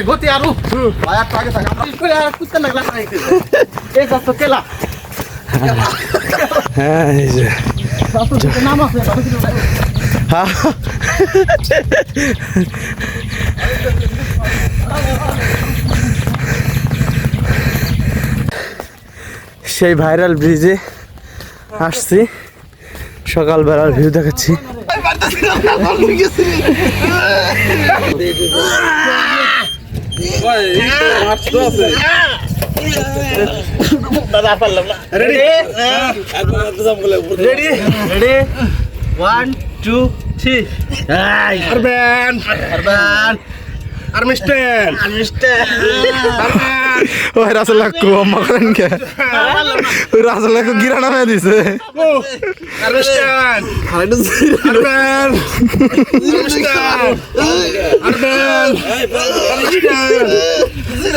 গতি আরো সেই ভাইরাল ব্রিজে আসছি, সকালবেলার ভিউ দেখাচ্ছি। রেডি 1 2 3 আরবান আর্মিস্টেন ওই রাসেলাকু আম্মা করেন কে? ওই রাসেলাকু গিরানা মে দিছে। আর্মিস্টেন আরবান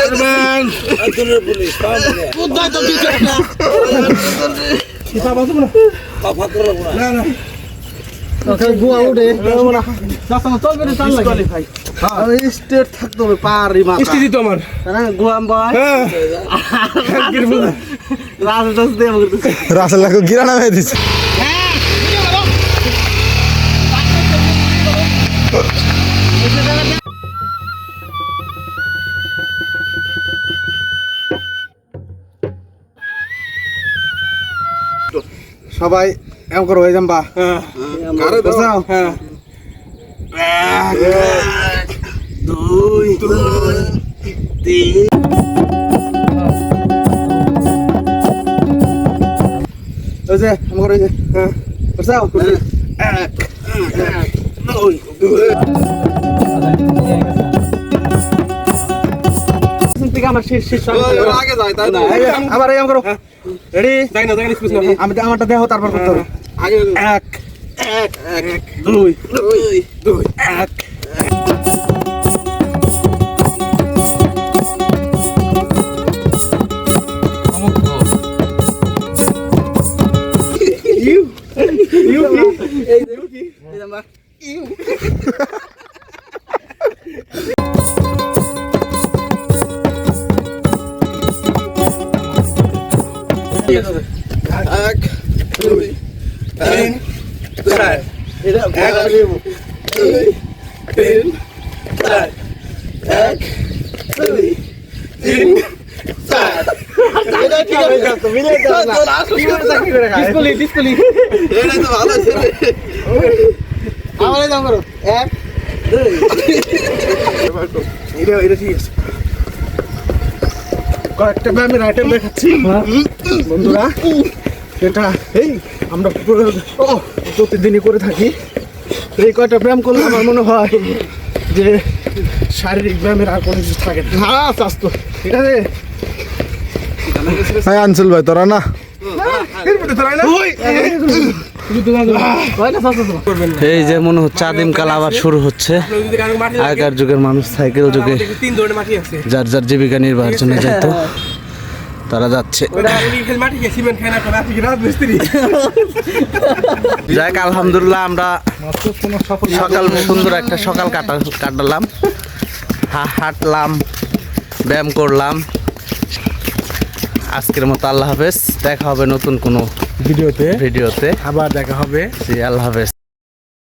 আরবান আদরের পুলিশ কোথায় তো কিছু না সিপা বাজু না পাপা করব না না ওকে গুয়া উড়ে না সাসা চলবে না চাল লাগে ভাই আমি স্টেট থাকতে হবে পারি মা স্টেট দিত আমার না গুয়াম ভাই হ্যাঁ গিরবো রাজদাস দে মগর রাসেলাকু গিরানা মে দিছে। সবাই এম করো হয়ে যাম্বা কারে দাও হ্যাঁ 1 2 3 ওই যে এম করো যে হ্যাঁ বসাও 1 2 আমার শেষ আগে যাই তাই না আবার এম করো রেডি যাই না স্পেস না আমি আমারটা দেখো তারপর করতে হবে আগে 1 2 1 কয়েকটা ব্যায়ামের আইটেম দেখাচ্ছি বন্ধুরা, এটা এই আমরা প্রতিদিনই করে থাকি। এই কয়টা ব্যায়াম করলে আমার মনে হয় যে শারীরিক ব্যায়ামের আর কোনো কিছু থাকে না। হ্যাঁ স্বাস্থ্য ঠিক আছে। হ্যাঁ আনসুল ভাই তোরা না এই যে মনে হচ্ছে আদিমকাল আবার শুরু হচ্ছে। আগেকার যুগের মানুষ সাইকেল যুগে যার যার জীবিকা নির্বাহের জন্য যেত, তারা যাচ্ছে। যাক আলহামদুলিল্লাহ আমরা সকাল সুন্দর একটা সকাল কাটালাম, হাঁটলাম, ব্যায়াম করলাম। আজকের মতো আল্লাহ হাফেজ, দেখা হবে নতুন কোনো ভিডিওতে আবার দেখা হবে। আল্লাহ হাফেজ।